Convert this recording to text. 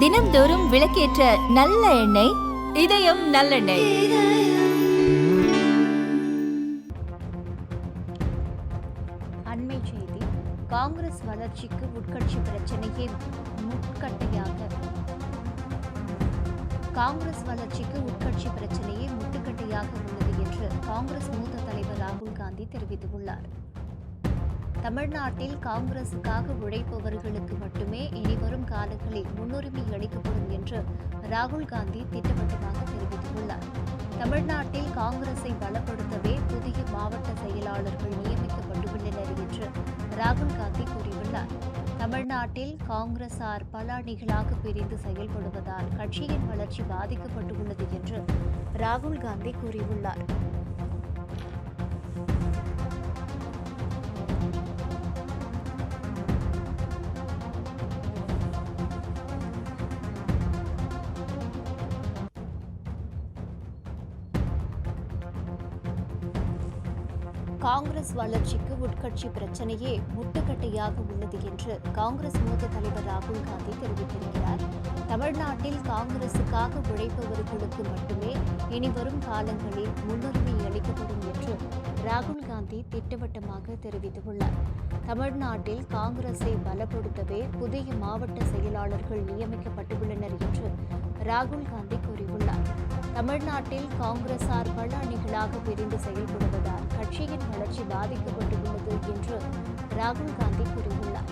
தினம்தோறும் விளக்கேற்ற நல்ல எண்ணெய் இதயம் நல்லெண்ணெய். அண்மை செய்தி. காங்கிரஸ் வளர்ச்சிக்கு உட்கட்சி பிரச்சனையே முட்டுக்கட்டையாக உள்ளது என்று காங்கிரஸ் மூத்த தலைவர் ராகுல் காந்தி தெரிவித்துள்ளார். தமிழ்நாட்டில் காங்கிரசுக்காக உழைப்பவர்களுக்கு மட்டுமே இனிவரும் காலங்களில் முன்னுரிமை அளிக்கப்படும் என்று ராகுல் காந்தி திட்டவட்டமாக தெரிவித்துள்ளார். தமிழ்நாட்டில் காங்கிரஸை பலப்படுத்தவே புதிய மாவட்ட செயலாளர்கள் நியமிக்கப்பட்டுள்ளனர் என்று ராகுல் காந்தி கூறியுள்ளார். தமிழ்நாட்டில் காங்கிரசார் பல அணிகளாக பிரிந்து செயல்படுவதால் கட்சியின் வளர்ச்சி பாதிக்கப்பட்டுள்ளது என்று ராகுல் காந்தி கூறியுள்ளார். காங்கிரஸ் வளர்ச்சிக்கு உட்கட்சி பிரச்சனையே முட்டுக்கட்டையாக உள்ளது என்று காங்கிரஸ் மூத்த தலைவர் ராகுல் காந்தி தெரிவித்திருக்கிறார். தமிழ்நாட்டில் காங்கிரசுக்காக உழைப்பவர்களுக்கு மட்டுமே இனிவரும் காலங்களில் முன்னுரிமை அளிக்கப்படும் என்று ராகுல் காந்தி திட்டவட்டமாக தெரிவித்துள்ளார். தமிழ்நாட்டில் காங்கிரஸை பலப்படுத்தவே புதிய மாவட்ட செயலாளர்கள் நியமிக்கப்பட்டுள்ளனர் என்று ராகுல் காந்தி கூறியுள்ளார். தமிழ்நாட்டில் காங்கிரசார் பல அணிகளாக பிரிந்து செயல்படுவதால் கட்சியின் வளர்ச்சி பாதிக்கப்பட்டுள்ளது என்று ராகுல் காந்தி கூறியுள்ளார்.